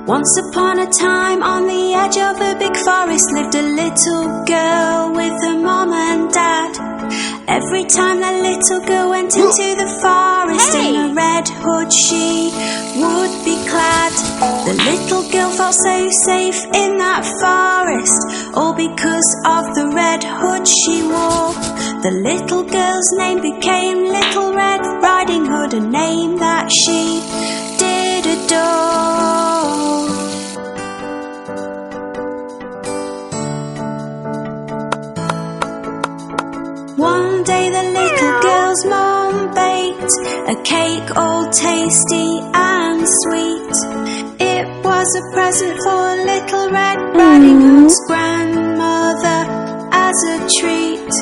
Once upon a time, on the edge of a big forest, lived a little girl with her mom and dad. Every time the little girl went into the forest, in a red hood she would be clad. The little girl felt so safe in that forest, all because of the red hood she wore. The little girl's name became Little Red Riding Hood, a name that she did adore. One day the little girl's mom baked a cake all tasty and sweet. It was a present for Little Red Riding Hood's grandmother as a treat.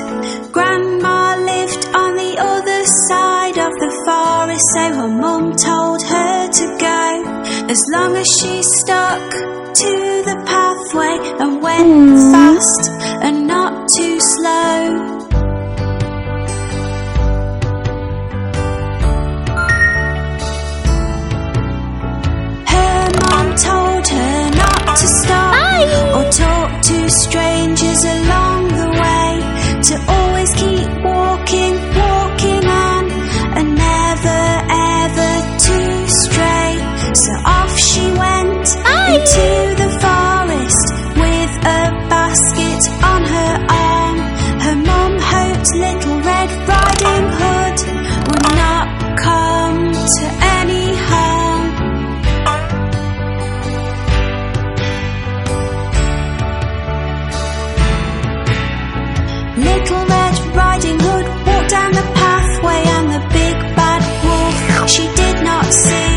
Grandma lived on the other side of the forest, so her mum told her to go, as long as she stuck to the pathway and went fast and not too slow. Told her not to stop or talk to strangers along the way, to always keep walking, walking on, and never ever to stray. So off she went into the forest with a basket on her arm. Her mum hoped Little Red Riding Hood would not come to any harm. Little Red Riding Hood walked down the pathway, and the big bad wolf she did not see.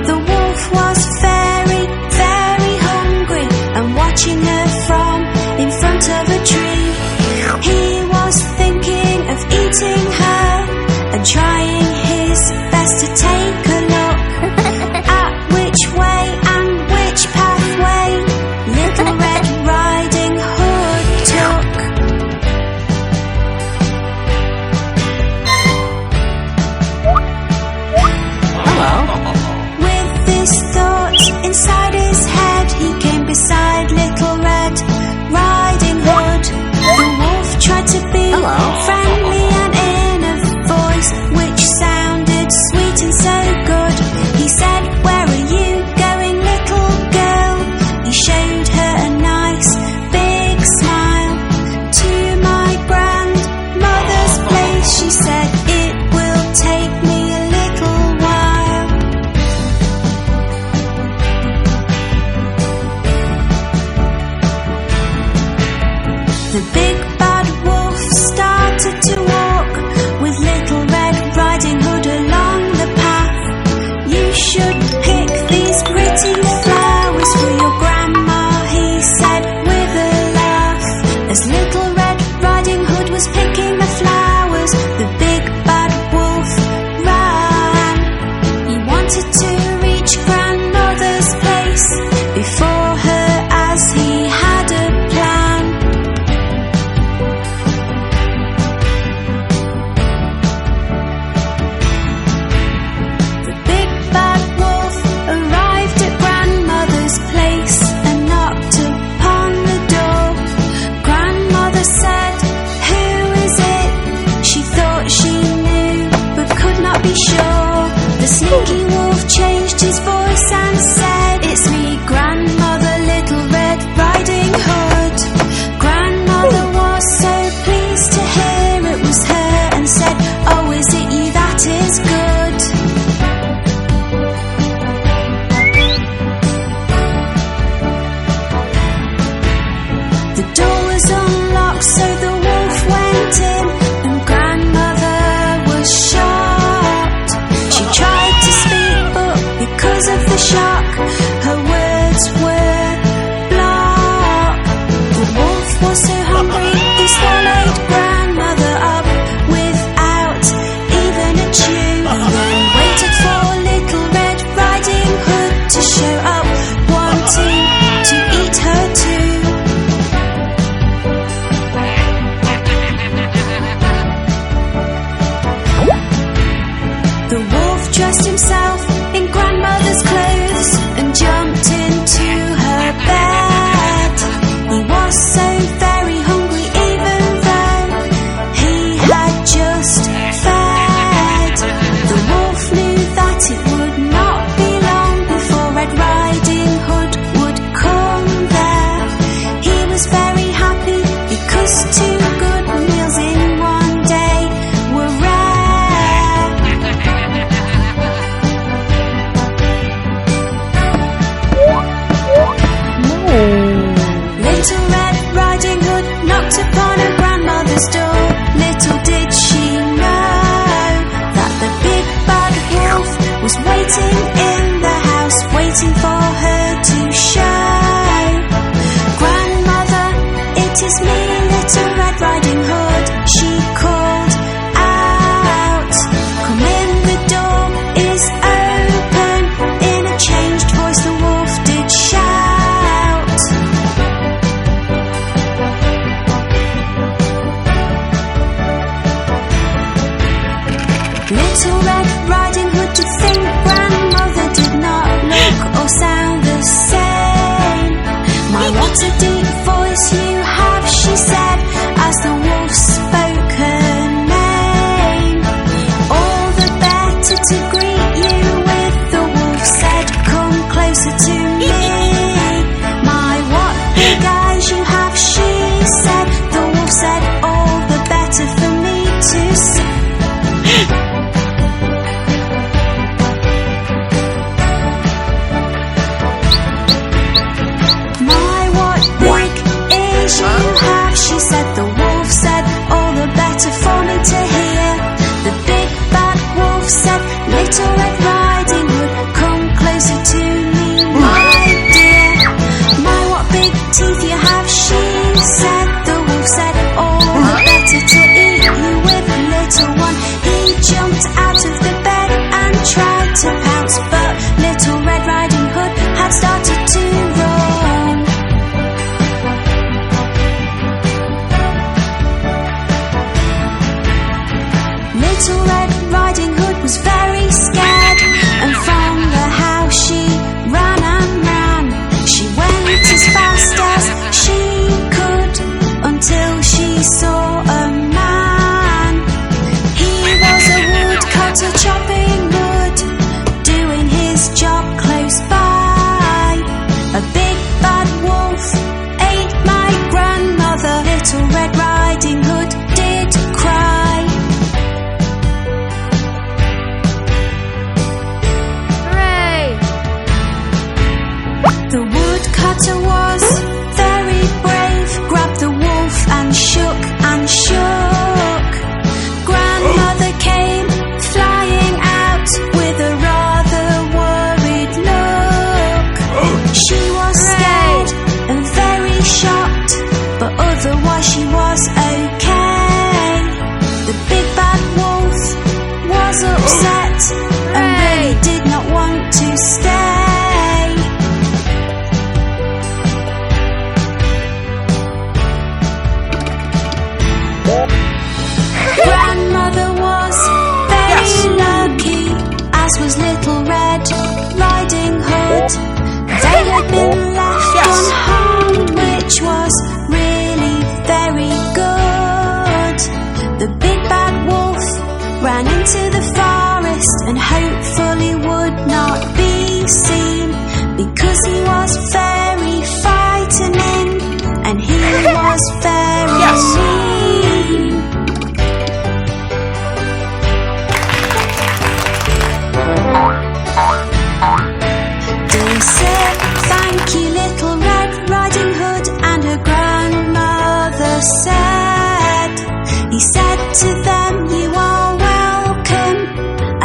The wolf was very, very hungry and watching her from in front of a tree. He was thinking of eating her and trying his best to take a look at which way and which pathway Little Red Riding Hood took. With this thought inside his head, he came beside Little Red Riding Hood. The wolf tried to be friendly and in a voice which sounded sweet and so good. He said, "Where are you going, little girl?" He showed her a nice big smile. "To my grandmother's place," she said, "it will take me a little while." The big bad wolf started to walk with Little Red Riding Hood along the path. "You should pick these pretty flowers for your grandma," he said with a laugh. As Little Red Riding Hood was picking the flowers, the big bad wolf ran. He wanted to reach grandmother's place before her, as he had a plan.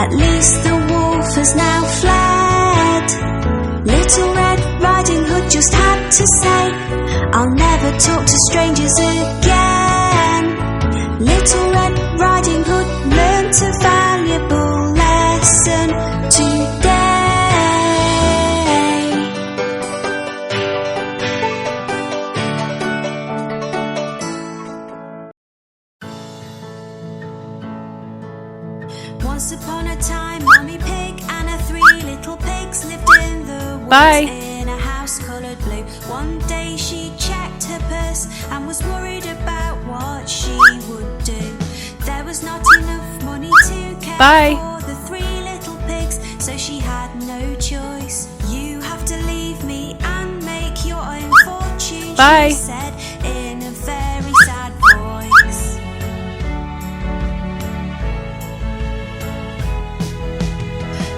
At least the wolf has now fled. Little Red Riding Hood just had to say, I'll never talk to strangers again. Little Red Riding Hood learnt a valuable lesson today. Once upon a time, Mummy Pig and her 3 little pigs lived in the woods in a house coloured blue. One day she checked her purse and was worried about what she would do. There was not enough money to care for the 3 little pigs, so she had no choice. You have to leave me and make your own fortune, she said in a very sad voice.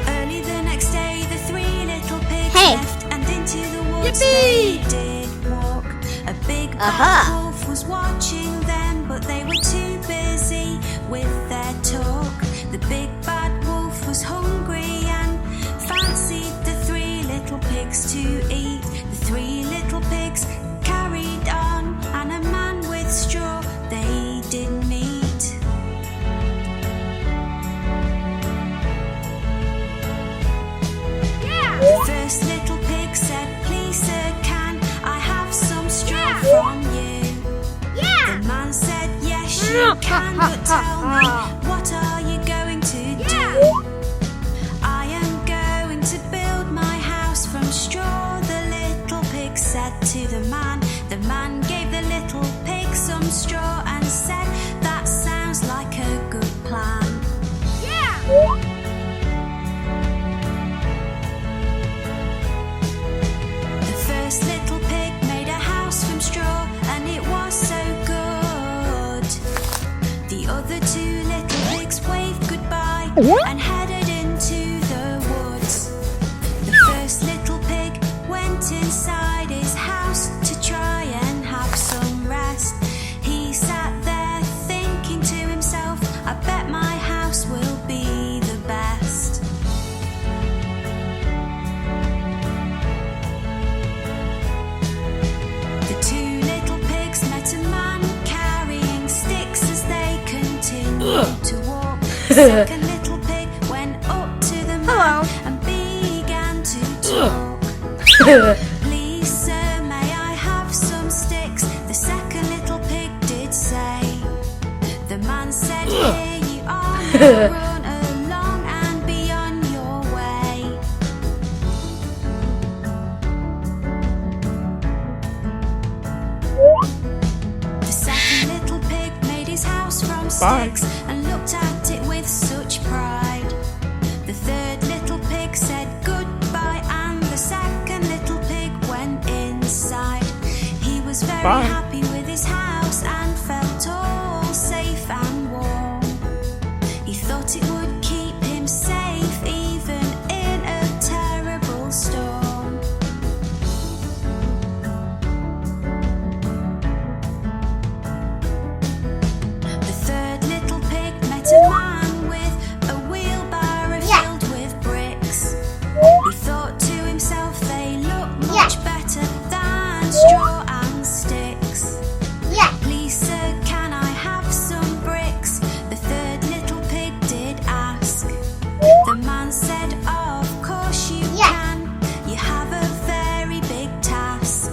Early the next day, the 3 little pigs left and into the woods they did walk. A big bad wolf was watching them, but they were too busy with their talk. The big bad wolf was hungry and fancied the 3 little pigs to eat. The 3 little pigs carried on, and a man with straw they did meet. The first little pig said, please sir, can I have some straw from you? The man said, yes you can, but tell me, what are you going to do? I am going to build my house from straw, the little pig said to the man. The man gave the little pig some straw and said, that sounds like a good plan. The first little pig made a house from straw, and it was so good. The other 2 little pigs waved goodbye and headed into the woods. The first little pig went inside his house to try and have some rest. He sat there thinking to himself, I bet my house will be the best. The 2 little pigs met a man carrying sticks as they continued to walk. The second little pig went up to the man and began to talk. Please sir, may I have some sticks? The second little pig did say. The man said, here you are, now run along and be on your way. The second little pig made his house from sticks and looked at it with such pride. The third little pig said goodbye, and the second little pig went inside. He was very happy with his house and felt all safe and warm. He thought it would keep him safe even in a terrible storm. The third little pig met a man with a wheelbarrow filled with bricks. He thought to himself, they look much better than straw and sticks. Please sir, can I have some bricks? The third little pig did ask. The man said, of course you can. You have a very big task.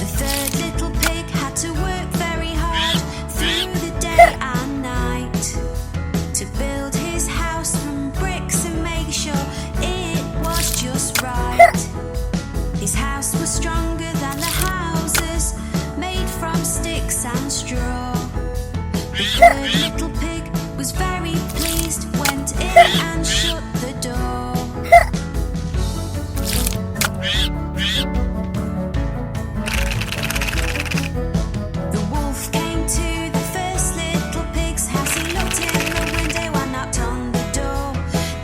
The third little pig had to work very hard through the day and night to build his house from bricks and make sure it was just right. His house was stronger than the houses made from sticks and straw. The third little pig was very pleased, went in and shut the door. The wolf came to the first little pig's house. He looked in the window and knocked on the door.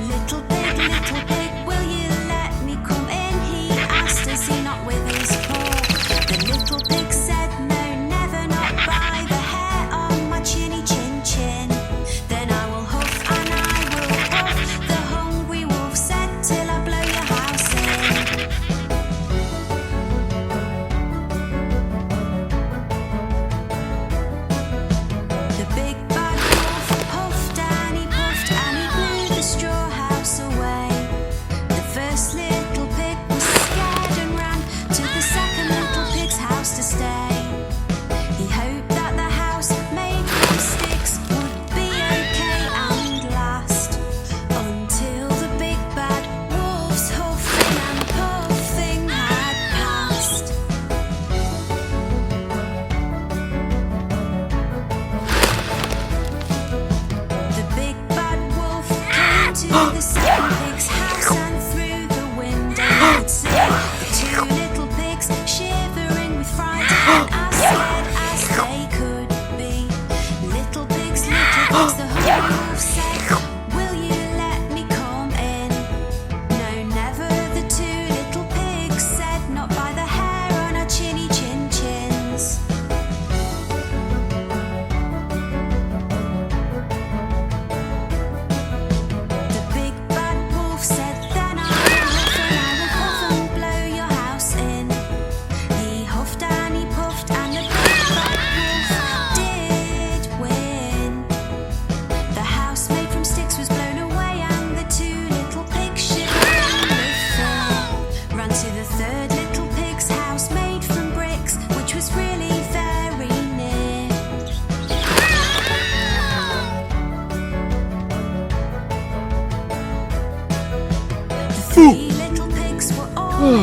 Little pig, will you let me come in? He asked as he knocked with his paw. The little pig said, no, never,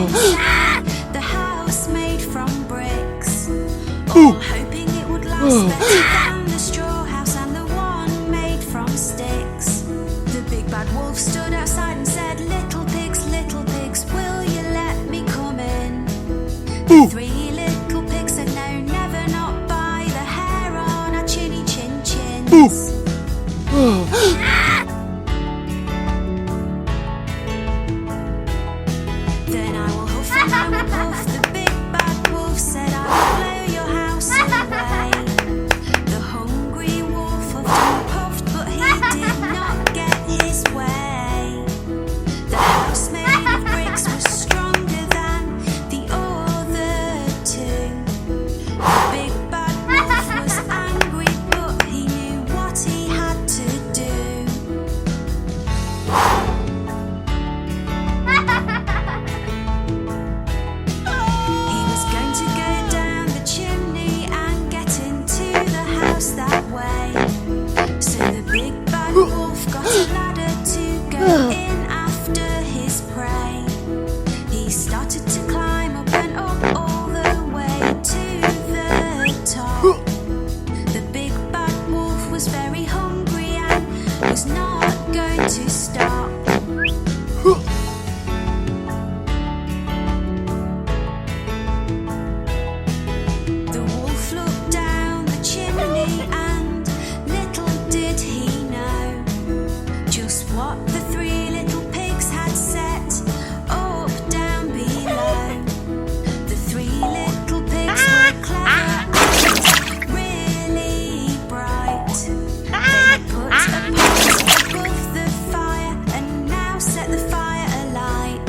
inside the house made from bricks, all hoping it would last better than the straw house and the one made from sticks. The big bad wolf stood outside and said, little pigs, will you let me come in? The three little pigs said, no, never, not by the hair on our chinny chin chins. Then I will huff and I will puff. The big bad wolf said, I will blow your house away. The hungry wolf often puffed, but he did not get his way. The house made of bricks was stronger than the other two. The big bad wolf was angry, but he knew what he had to do. He was going to go down the chimney and get into the house that way. So the big bad wolf got a ladder to go in after his prey. He started to climb up and up all the way to the top. The big bad wolf was very hungry and was not going to stop. The wolf looked down the chimney and little did he know just what the three little pigs had set up down below. The three little pigs were clever and really bright. They put a pot above the fire and now set the fire alight.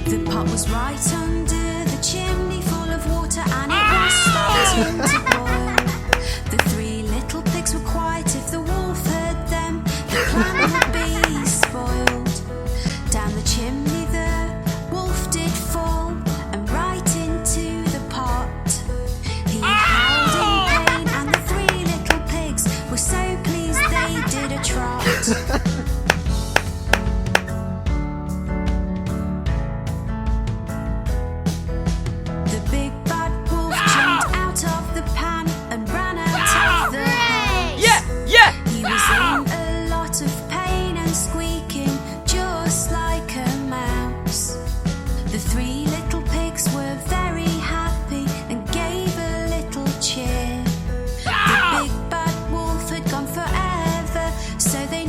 The pot was right under the chimney, full of water, and it was starting to boil. The three little pigs were quiet. If the wolf heard them, the plan would be spoiled. Down the chimney the wolf did fall, and right into the pot. He howled in pain, and the three little pigs were so pleased they did a trot. The big bad wolf jumped out of the pan and ran out of the house. He was in a lot of pain and squeaking just like a mouse. The three little pigs were very happy and gave a little cheer. The big bad wolf had gone forever, so they